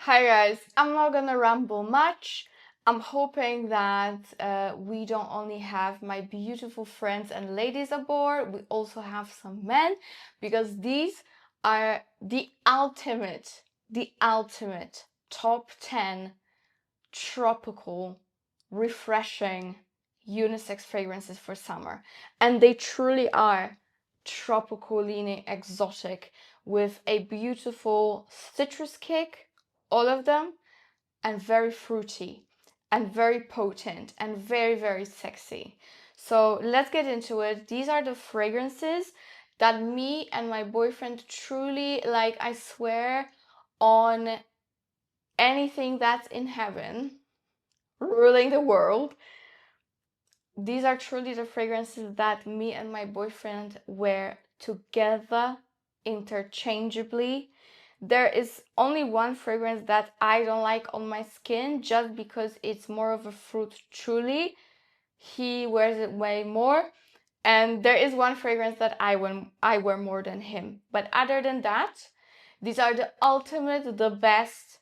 Hi guys, I'm not gonna ramble much. I'm hoping that we don't only have my beautiful friends and ladies aboard, we also have some men, because these are the ultimate top 10 tropical, refreshing unisex fragrances for summer. And they truly are tropical leaning, exotic, with a beautiful citrus kick, all of them, and very fruity and very potent and very, very sexy. So let's get into it. These are the fragrances that me and my boyfriend truly like. I swear on anything that's in heaven, ruling the world, these are truly the fragrances that me and my boyfriend wear together interchangeably. There is only one fragrance that I don't like on my skin just because it's more of a fruit truly. He wears it way more. And there is one fragrance that I wear more than him. But other than that, these are the ultimate, the best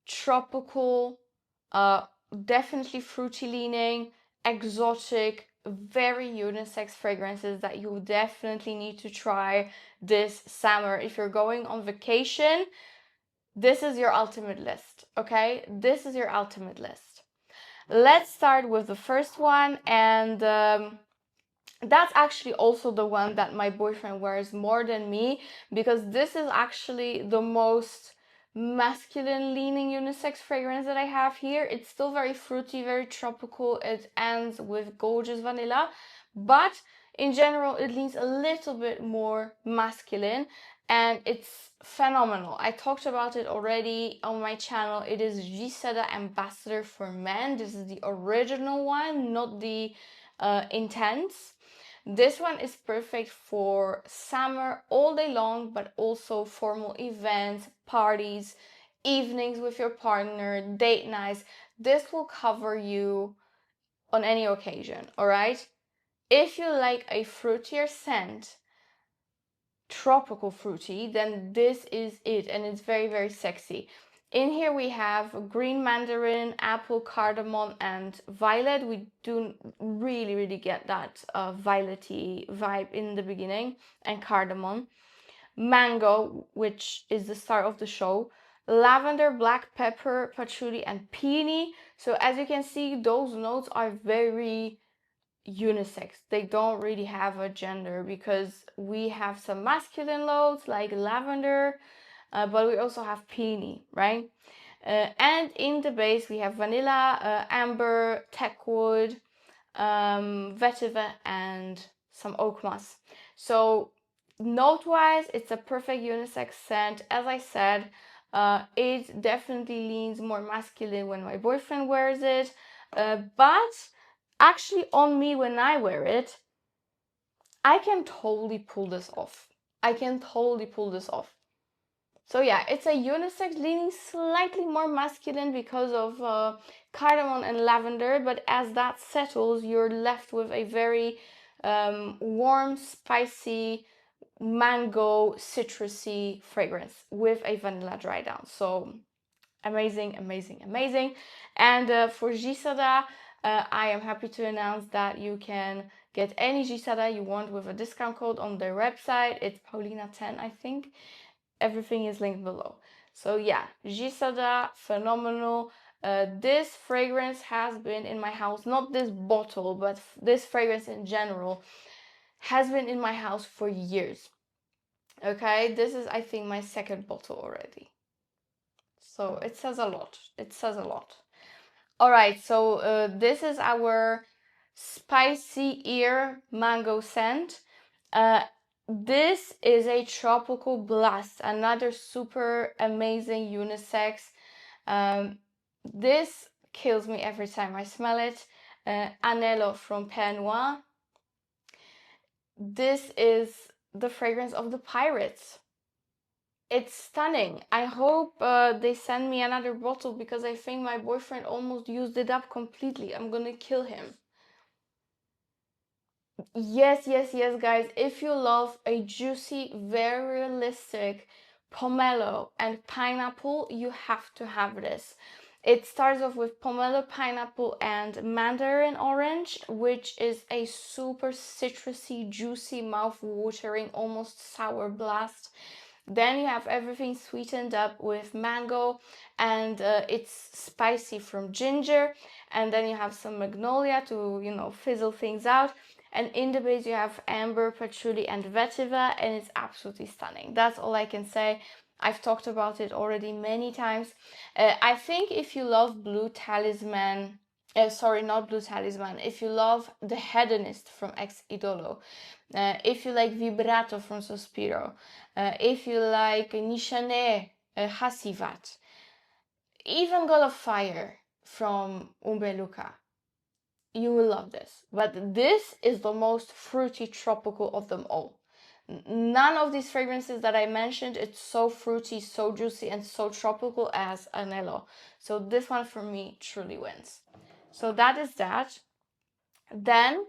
tropical, definitely fruity leaning, exotic, very unisex fragrances that you definitely need to try this summer. If you're going on vacation, this is your ultimate list, okay? This is your ultimate list. Let's start with the first one, and that's actually also the one that my boyfriend wears more than me, because this is actually the most masculine leaning unisex fragrance that I have here. It's still very fruity, very tropical. It ends with gorgeous vanilla, but in general it leans a little bit more masculine, and it's phenomenal. I talked about it already on my channel. It is Gisada Ambassador for Men. This is the original one, not the intense. This one is perfect for summer all day long, but also formal events, parties, evenings with your partner, date nights. This will cover you on any occasion, all right? If you like a fruitier scent, tropical fruity, then this is it, and it's very, very sexy. In here we have green mandarin, apple, cardamom, and violet. We do really get that violety vibe in the beginning, and cardamom. Mango, which is the star of the show. Lavender, black pepper, patchouli, and peony. So as you can see, those notes are very unisex. They don't really have a gender, because we have some masculine notes like lavender, but we also have peony, right? And in the base we have vanilla, amber, teakwood, vetiver, and some oak moss. So note wise, it's a perfect unisex scent. As I said, it definitely leans more masculine when my boyfriend wears it, but actually on me when I wear it, I can totally pull this off. So yeah, it's a unisex leaning slightly more masculine because of cardamom and lavender, but as that settles, you're left with a very warm, spicy, mango, citrusy fragrance with a vanilla dry down. So amazing. And for Gisada, I am happy to announce that you can get any Gisada you want with a discount code on their website. It's Paulina10, I think. Everything is linked below. So yeah, Gisada, phenomenal. This fragrance has been in my house, not this bottle, but this fragrance in general has been in my house for years. Okay, this is, I think, my second bottle already. So it says a lot. All right, so this is our spicy ear mango scent. This is a tropical blast, another super amazing unisex. This kills me every time I smell it. Anelo from Pernoire. This is the fragrance of the pirates. It's stunning. I hope they send me another bottle, because I think my boyfriend almost used it up completely. I'm gonna kill him. Yes, guys. If you love a juicy, very realistic, pomelo and pineapple, you have to have this. It starts off with pomelo, pineapple, and mandarin orange, which is a super citrusy, juicy, mouth-watering, almost sour blast. Then you have everything sweetened up with mango, and it's spicy from ginger. And then you have some magnolia to, you know, fizzle things out. And in the base you have amber, patchouli, and vetiver, and it's absolutely stunning. That's all I can say. I've talked about it already many times. I think if you love Blue Talisman, sorry, not Blue Talisman, if you love The Hedonist from Ex Idolo, if you like Vibrato from Sospiro, if you like Nishane Hasivat, even God of Fire from Umbe Luca, you will love this. But this is the most fruity tropical of them all. None of these fragrances that I mentioned, it's so fruity, so juicy, and so tropical as Anelo. So this one for me truly wins. So that is that. Then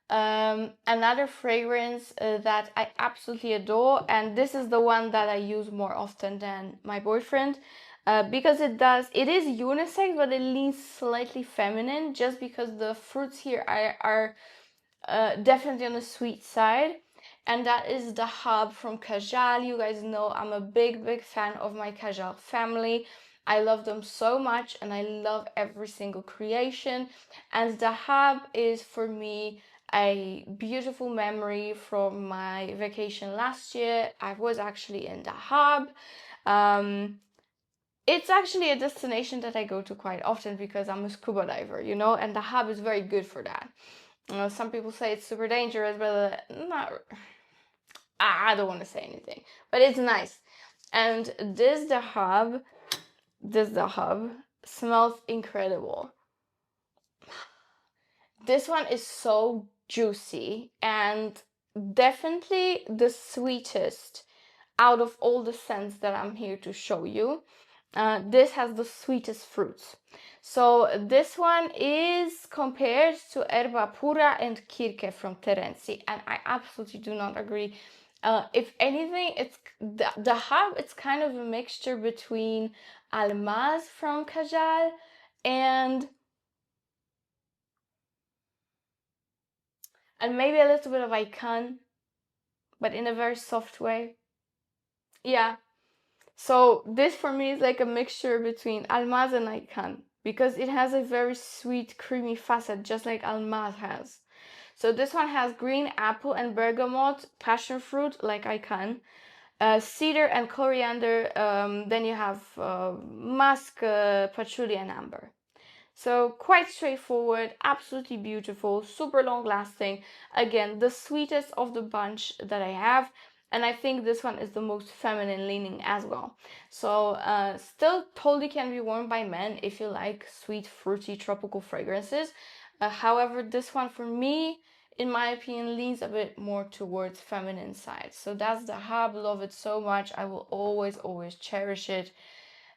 another fragrance that I absolutely adore, and this is the one that I use more often than my boyfriend, because it is unisex, but it leans slightly feminine, just because the fruits here are definitely on the sweet side. And that is Dahab from Kajal. You guys know I'm a big fan of my Kajal family. I love them so much, and I love every single creation. And Dahab is for me a beautiful memory from my vacation last year. I was actually in Dahab. It's actually a destination that I go to quite often because I'm a scuba diver, you know, and Dahab is very good for that. You know, some people say it's super dangerous, but not. I don't want to say anything, but it's nice. And this Dahab smells incredible. This one is so juicy and definitely the sweetest out of all the scents that I'm here to show you. This has the sweetest fruits. So this one is compared to Erba Pura and Kirke from Terenzi, and I absolutely do not agree. If anything, it's the hub. It's kind of a mixture between Almaz from Kajal and maybe a little bit of Icon, but in a very soft way. Yeah. So this for me is like a mixture between Almaz and Icon, because it has a very sweet, creamy facet, just like Almaz has. So this one has green apple and bergamot, passion fruit, like Icon, cedar and coriander. Then you have musk, patchouli, and amber. So quite straightforward, absolutely beautiful, super long lasting. Again, the sweetest of the bunch that I have. And I think this one is the most feminine leaning as well. So still totally can be worn by men if you like sweet, fruity, tropical fragrances. However, this one for me, in my opinion, leans a bit more towards feminine side. So that's the Dahab. Love it so much. I will always cherish it.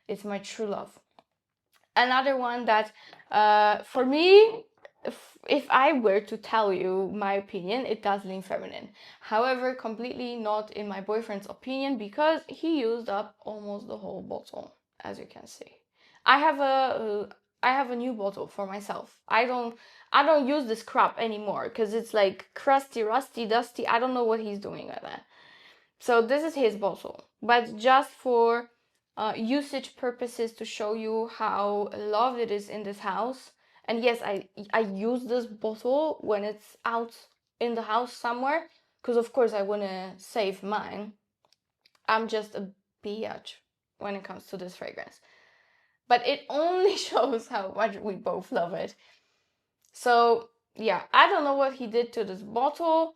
It's my true love. Another one that for me, if I were to tell you my opinion, it does lean feminine. However, completely not in my boyfriend's opinion, because he used up almost the whole bottle, as you can see. I have a new bottle for myself. I don't use this crap anymore because it's like crusty, rusty, dusty. I don't know what he's doing with it. So this is his bottle, but just for usage purposes, to show you how loved it is in this house. And yes, I use this bottle when it's out in the house somewhere, because of course I want to save mine. I'm just a biatch when it comes to this fragrance, but it only shows how much we both love it. So yeah, I don't know what he did to this bottle.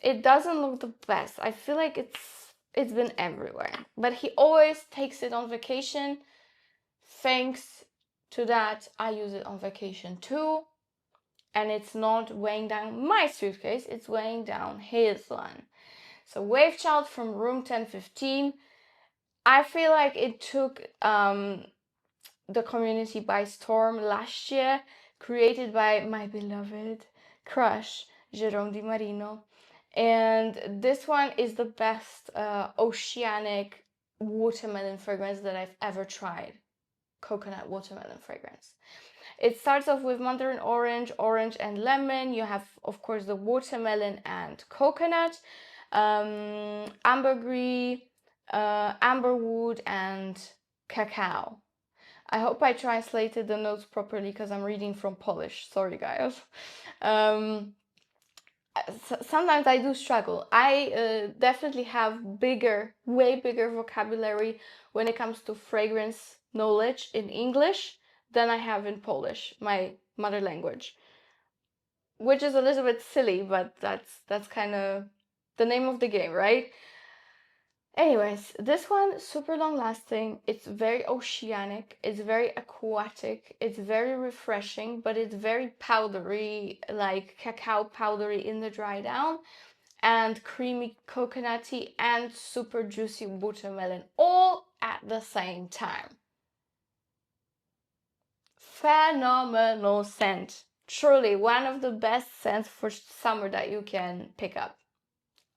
It doesn't look the best. I feel like it's been everywhere, but he always takes it on vacation. Thanks to that, I use it on vacation too, and it's not weighing down my suitcase, it's weighing down his one. So Wavechild from room 1015. I feel like it took the community by storm last year, created by my beloved crush Jerome Di Marino. And this one is the best oceanic watermelon fragrance that I've ever tried. Coconut watermelon fragrance. It starts off with mandarin orange, orange and lemon. You have, of course, the watermelon and coconut, ambergris, amberwood, and cacao. I hope I translated the notes properly because I'm reading from Polish. Sorry, guys. Sometimes I do struggle. I definitely have way bigger vocabulary when it comes to fragrance knowledge in English than I have in Polish, my mother language. Which is a little bit silly, but that's kind of the name of the game, right? Anyways, this one, super long lasting. It's very oceanic, it's very aquatic, it's very refreshing, but it's very powdery, like cacao powdery in the dry down, and creamy coconutty and super juicy watermelon, all at the same time. Phenomenal scent. Truly one of the best scents for summer that you can pick up,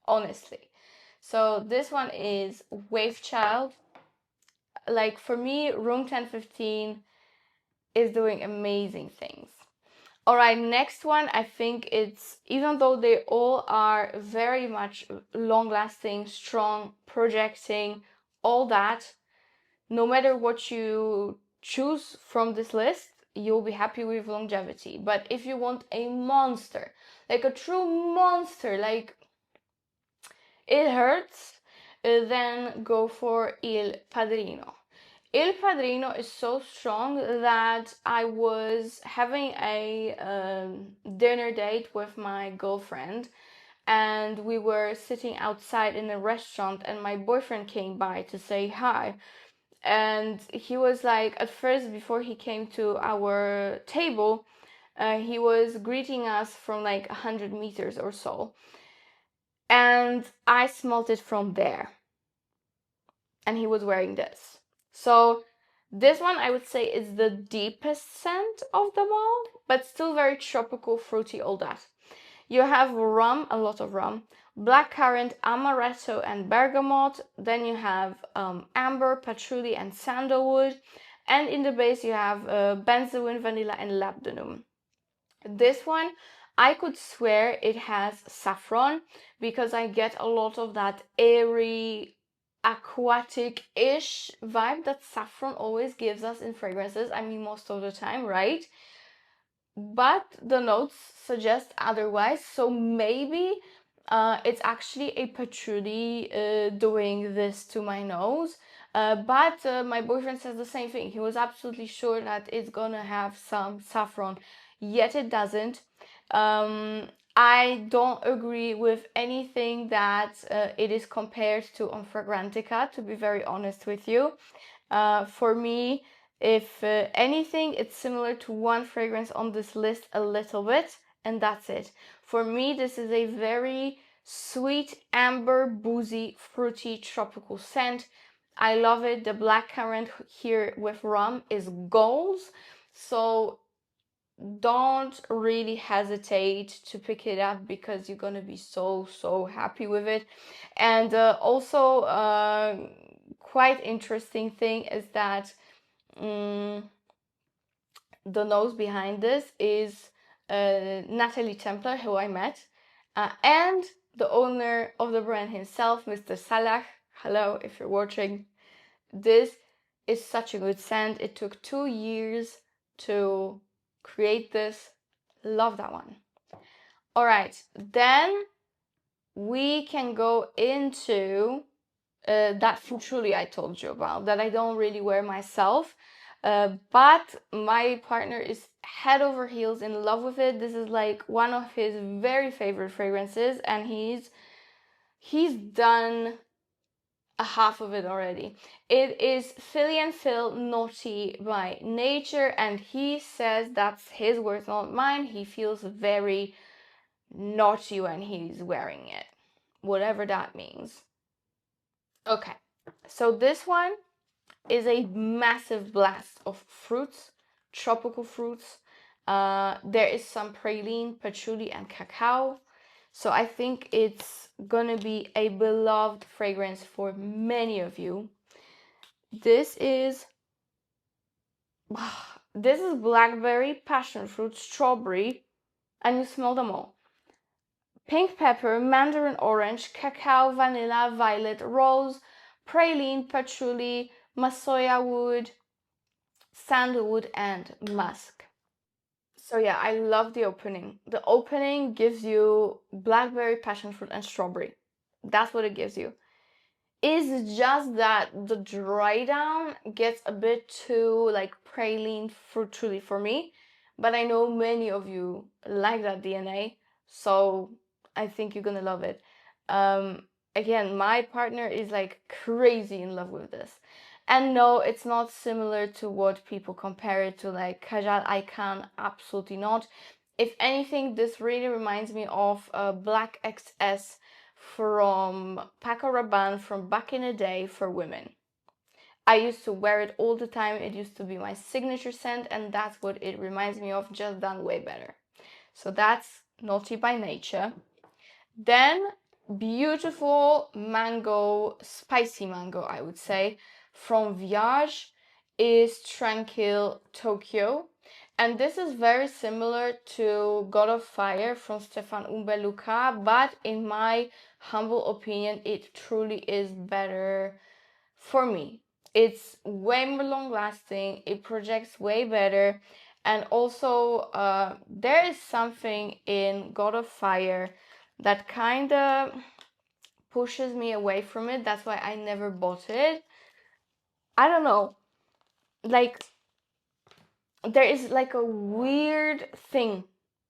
honestly. So this one is Wavechild. Like, for me, Room 1015 is doing amazing things. All right, next one, I think it's, even though they all are very much long-lasting, strong, projecting, all that, no matter what you choose from this list, you'll be happy with longevity. But if you want a monster, like a true monster, like it hurts, then go for Il Padrino. Il Padrino is so strong that I was having a dinner date with my girlfriend, and we were sitting outside in a restaurant, and my boyfriend came by to say hi. And he was like, at first, before he came to our table, he was greeting us from like 100 meters or so. And I smelled it from there. And he was wearing this. So this one, I would say, is the deepest scent of them all, but still very tropical, fruity, all that. You have rum, a lot of rum, blackcurrant, amaretto, and bergamot. Then you have amber, patchouli, and sandalwood. And in the base, you have benzoin, vanilla, and labdanum. This one, I could swear it has saffron, because I get a lot of that airy, aquatic-ish vibe that saffron always gives us in fragrances. I mean, most of the time, right? But the notes suggest otherwise, so maybe it's actually a patchouli doing this to my nose. But my boyfriend says the same thing. He was absolutely sure that it's gonna have some saffron, yet it doesn't. I don't agree with anything that it is compared to on Fragrantica, to be very honest with you. For me, if anything, it's similar to one fragrance on this list a little bit, and that's it. For me, this is a very sweet, amber, boozy, fruity, tropical scent. I love it. The blackcurrant here with rum is gold, so don't really hesitate to pick it up, because you're gonna be so happy with it. And also quite interesting thing is that the nose behind this is Natalie Templar, who I met, and the owner of the brand himself, Mr. Salah. Hello, if you're watching. This is such a good scent. It took 2 years to create this. Love that one. All right, then we can go into that patchouli I told you about, that I don't really wear myself, but my partner is head over heels in love with it. This is like one of his very favorite fragrances, and he's done a half of it already. It is Philly and Phil Naughty by Nature, and he says, that's his words, not mine, he feels very naughty when he's wearing it, whatever that means. Okay, so this one is a massive blast of fruits, tropical fruits. There is some praline, patchouli, and cacao. So I think it's gonna be a beloved fragrance for many of you. This is blackberry, passion fruit, strawberry, and you smell them all. Pink pepper, mandarin orange, cacao, vanilla, violet, rose, praline, patchouli, masoya wood, sandalwood, and musk. So yeah, I love the opening. The opening gives you blackberry, passion fruit, and strawberry. That's what it gives you. It's just that the dry down gets a bit too like praline fruity for me, but I know many of you like that DNA, so I think you're gonna love it. Again, my partner is like crazy in love with this. And no, it's not similar to what people compare it to, like Kajal. I can absolutely not. If anything, this really reminds me of Black XS from Paco Rabanne from back in the day for women. I used to wear it all the time. It used to be my signature scent, and that's what it reminds me of, just done way better. So that's Naughty by Nature. Then beautiful mango, spicy mango, I would say, from Viage is Tranquil Tokyo. And this is very similar to God of Fire from Stefan Umbeluca, but in my humble opinion, it truly is better for me. It's way more long lasting, it projects way better, and also there is something in God of Fire that kind of pushes me away from it. That's why I never bought it. I don't know, like there is like a weird thing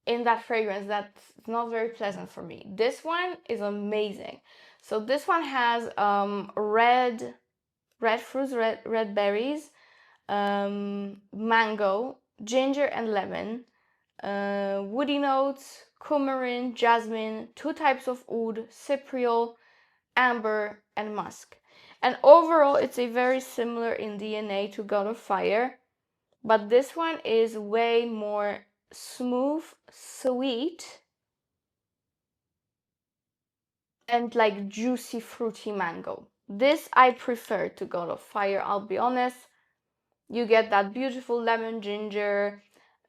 in that fragrance that's not very pleasant for me. This one is amazing. So this one has red fruits, red berries, mango, ginger and lemon, woody notes, coumarin, jasmine, 2 types of oud, cypriol, amber, and musk. And overall, it's a very similar in DNA to God of Fire, but this one is way more smooth, sweet, and like juicy, fruity mango. This I prefer to God of Fire, I'll be honest. You get that beautiful lemon ginger,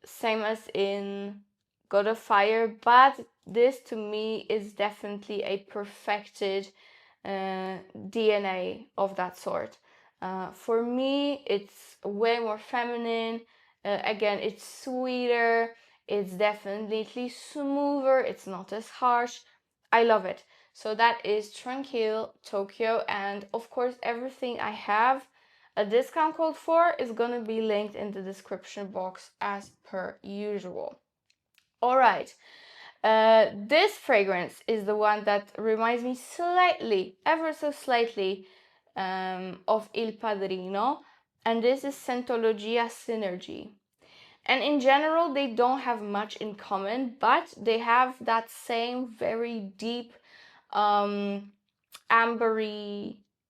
same as in God of Fire, but this to me is definitely a perfected DNA of that sort. For me, it's way more feminine. Again, it's sweeter, it's definitely smoother, it's not as harsh. I love it. So that is Tranquil Tokyo, and of course, everything I have a discount code for is gonna be linked in the description box as per usual. All right. This fragrance is the one that reminds me slightly, ever so slightly, of Il Padrino, and this is Sentologia Synergy. And in general, they don't have much in common, but they have that same very deep ambery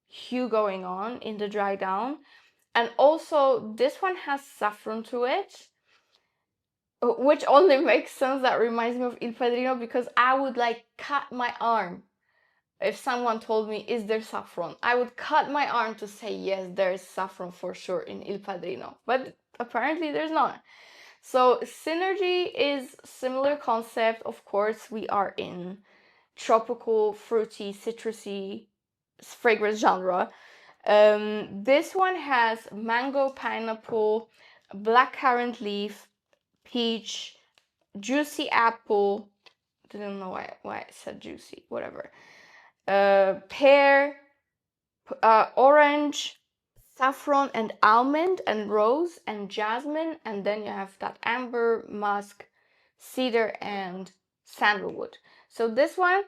hue going on in the dry down. And also, this one has saffron to it, which only makes sense. That reminds me of Il Padrino, because I would like cut my arm if someone told me, is there saffron? I would cut my arm to say, yes, there is saffron for sure in Il Padrino, but apparently there's not. So Synergy is similar concept. Of course, we are in tropical, fruity, citrusy fragrance genre. This one has mango, pineapple, blackcurrant leaf, peach, juicy apple. Didn't know why I said juicy. Whatever. Pear, orange, saffron and almond and rose and jasmine, and then you have that amber, musk, cedar and sandalwood. So this one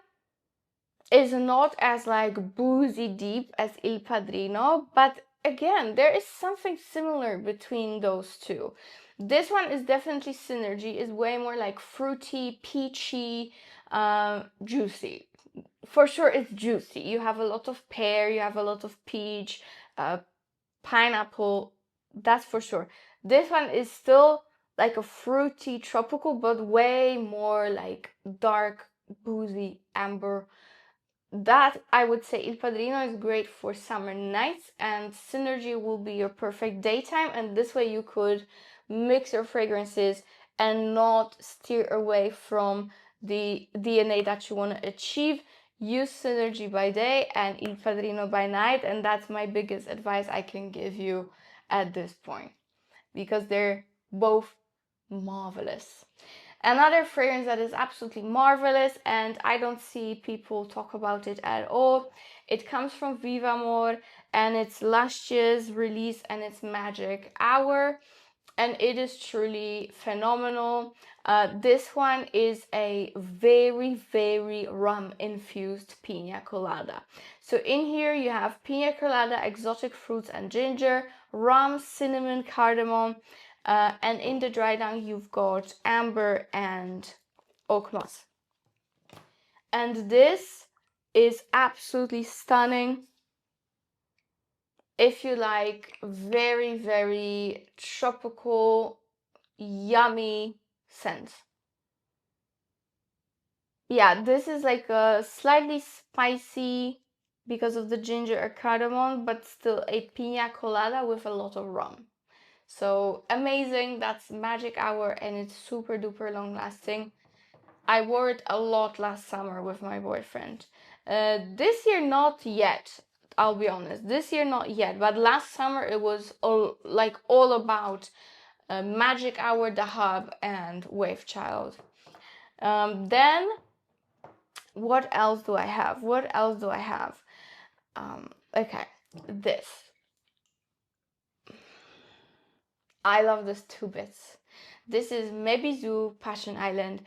is not as like boozy deep as Il Padrino, but again, there is something similar between those two. This one is definitely Synergy, is way more like fruity, peachy, juicy. For sure it's juicy. You have a lot of pear, you have a lot of peach, pineapple, that's for sure. This one is still like a fruity tropical, but way more like dark, boozy, amber, that I would say Il Padrino is great for summer nights, and Synergy will be your perfect daytime, and this way you could mix your fragrances and not steer away from the DNA that you want to achieve. Use Synergy by day and Il Padrino by night, and that's my biggest advice I can give you at this point, because they're both marvelous. Another fragrance that is absolutely marvelous, and I don't see people talk about it at all. It comes from Vivamor, and it's last year's release, and it's Magic Hour, and it is truly phenomenal. This one is a very, very rum-infused pina colada. So in here you have pina colada, exotic fruits and ginger, rum, cinnamon, cardamom, and in the dry down you've got amber and oak moss. And this is absolutely stunning if you like very, very tropical, yummy scents. Yeah, this is like a slightly spicy because of the ginger or cardamom, but still a pina colada with a lot of rum. So amazing. That's Magic Hour, and it's super duper long lasting. I wore it a lot last summer with my boyfriend. This year not yet, I'll be honest. This year not yet, but last summer it was all about Magic Hour, Dahab, and Wavechild. Then what else do I have? What else do I have? Okay, this. I love this 2 bits. This is Bisous Passion Island,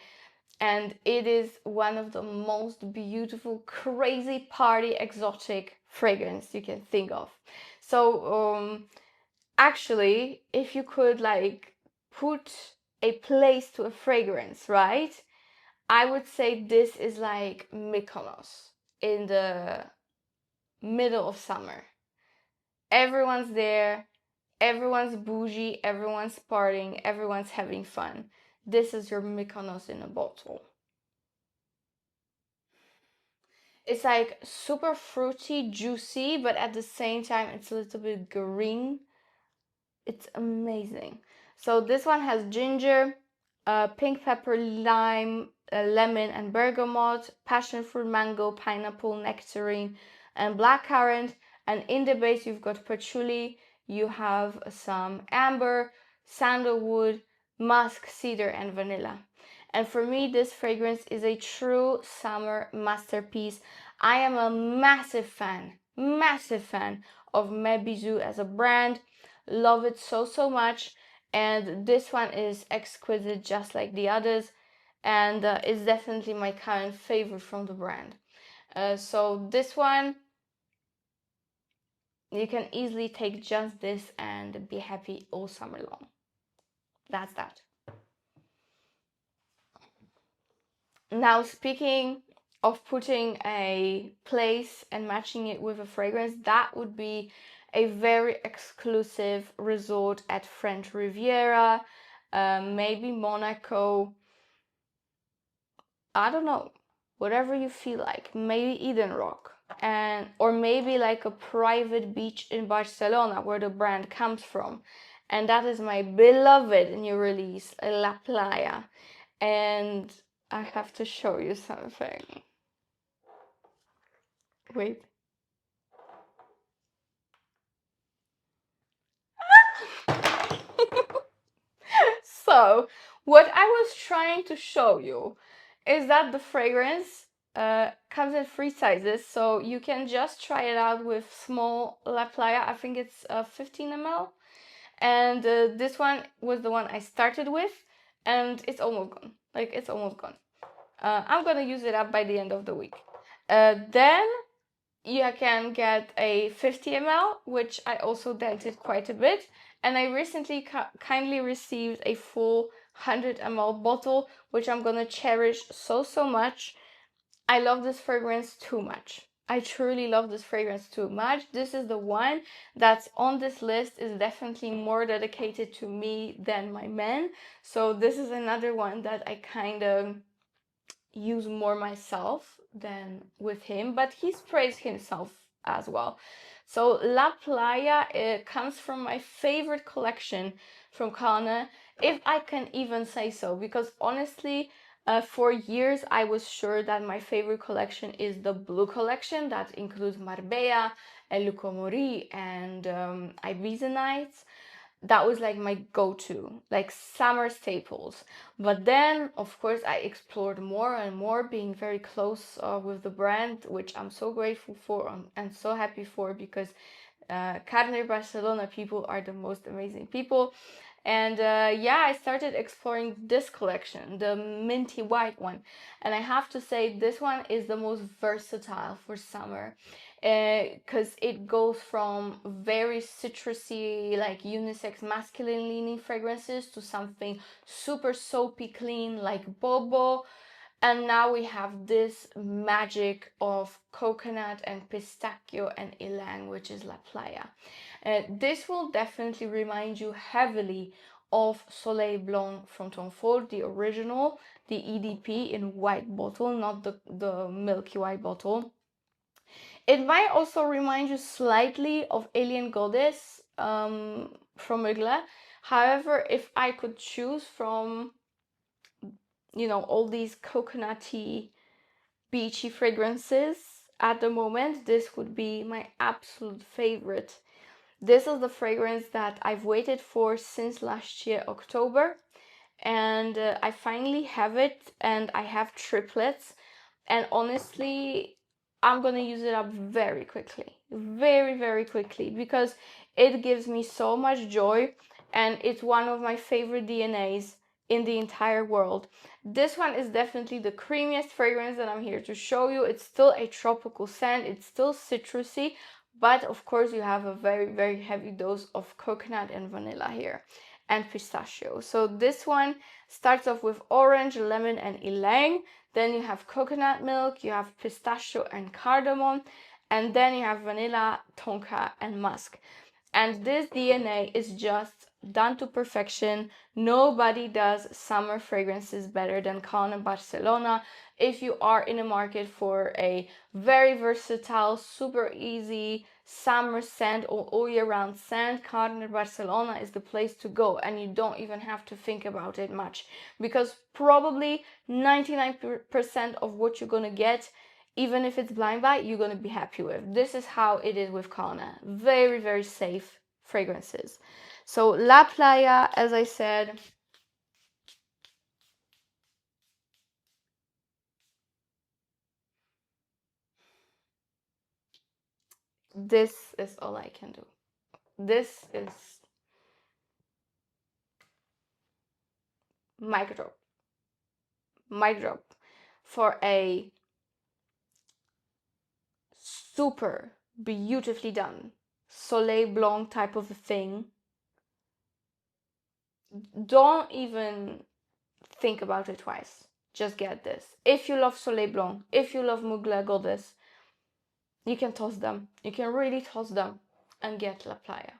and it is one of the most beautiful, crazy party exotic fragrance you can think of. So actually, if you could like put a place to a fragrance, right? I would say this is like Mykonos in the middle of summer. Everyone's there, everyone's bougie, everyone's partying, everyone's having fun. This is your Mykonos in a bottle. It's like super fruity, juicy, but at the same time it's a little bit green. It's amazing. So this one has ginger, pink pepper, lime, lemon and bergamot, passion fruit, mango, pineapple, nectarine and blackcurrant. And in the base you've got patchouli, you have some amber, sandalwood, musk, cedar and vanilla. And for me this fragrance is a true summer masterpiece. I am a massive fan of Bisous as a brand. Love it so much, and this one is exquisite just like the others, and it's definitely my current favorite from the brand. So this one you can easily take just this and be happy all summer long. That's that. Now, speaking of putting a place and matching it with a fragrance, that would be a very exclusive resort at French Riviera, maybe Monaco, I don't know, whatever you feel like, maybe Eden Rock, or maybe like a private beach in Barcelona where the brand comes from. And that is my beloved new release, La Playa. And I have to show you something. Wait. So, what I was trying to show you is that the fragrance comes in 3 sizes, so you can just try it out with small La Playa. I think it's 15 ml, and this one was the one I started with, and it's almost gone. Like, it's almost gone. I'm gonna use it up by the end of the week. Then you can get a 50 ml, which I also dented quite a bit, and I recently kindly received a full 100 ml bottle, which I'm gonna cherish so much. I love this fragrance too much. I truly love this fragrance too much. This is the one that's on this list, is definitely more dedicated to me than my men. So this is another one that I kind of use more myself than with him, but he sprays himself as well. So La Playa, it comes from my favorite collection from Carner, if I can even say so, because honestly, for years I was sure that my favorite collection is the blue collection that includes Marbella, El Lucomori, and Ibiza Nights. That was like my go-to, like summer staples. But then, of course, I explored more and more, being very close with the brand, which I'm so grateful for and so happy for, because Carner Barcelona people are the most amazing people. And yeah, I started exploring this collection, the minty white one. And I have to say, this one is the most versatile for summer, because it goes from very citrusy, like unisex masculine leaning fragrances to something super soapy clean like Bobo. And now we have this magic of coconut and pistachio and ylang, which is La Playa. This will definitely remind you heavily of Soleil Blanc from Tom Ford, the original, the EDP in white bottle, not the milky white bottle. It might also remind you slightly of Alien Goddess from Mugler. However, if I could choose from, you know, all these coconutty, beachy fragrances at the moment, this would be my absolute favorite. This is the fragrance that I've waited for since last year, October. And I finally have it, and I have triplets. And honestly, I'm gonna use it up very quickly, very, very quickly, because it gives me so much joy, and it's one of my favorite DNAs in the entire world. This one is definitely the creamiest fragrance that I'm here to show you. It's still a tropical scent, it's still citrusy, but of course you have a very, very heavy dose of coconut and vanilla here, and pistachio. So this one starts off with orange, lemon, and ylang. Then you have coconut milk, you have pistachio and cardamom, and then you have vanilla, tonka, and musk. And this DNA is just done to perfection. Nobody does summer fragrances better than Carner Barcelona. If you are in a market for a very versatile, super easy summer scent or all year round scent, Carner Barcelona is the place to go, and you don't even have to think about it much, because probably 99% of what you're gonna get, even if it's blind buy, you're gonna be happy with. This is how it is with Carner. Very, very safe fragrances. So La Playa, as I said, this is all I can do. This is mic drop. Mic drop for a super beautifully done Soleil Blanc type of a thing. Don't even think about it twice. Just get this. If you love Soleil Blanc, if you love Mugler Goddess, you can toss them. You can really toss them and get La Playa.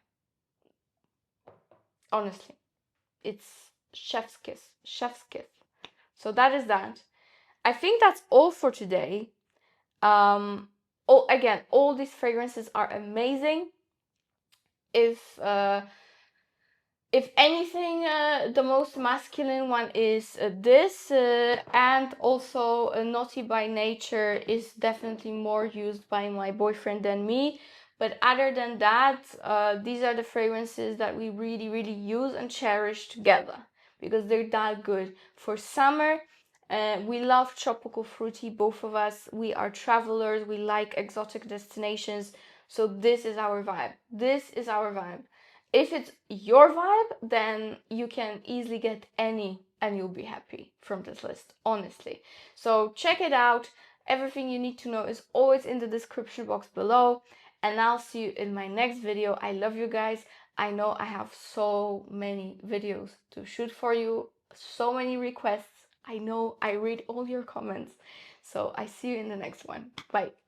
Honestly, it's chef's kiss. Chef's kiss. So that is that. I think that's all for today. Again, all these fragrances are amazing. If anything, the most masculine one is this, and also Naughty by Nature is definitely more used by my boyfriend than me. But other than that, these are the fragrances that we really, really use and cherish together, because they're that good. For summer, we love tropical fruity, both of us. We are travelers, we like exotic destinations. So this is our vibe. This is our vibe. If it's your vibe, then you can easily get any and you'll be happy from this list, honestly. So check it out. Everything you need to know is always in the description box below. And I'll see you in my next video. I love you guys. I know I have so many videos to shoot for you, so many requests. I know I read all your comments. So I see you in the next one. Bye.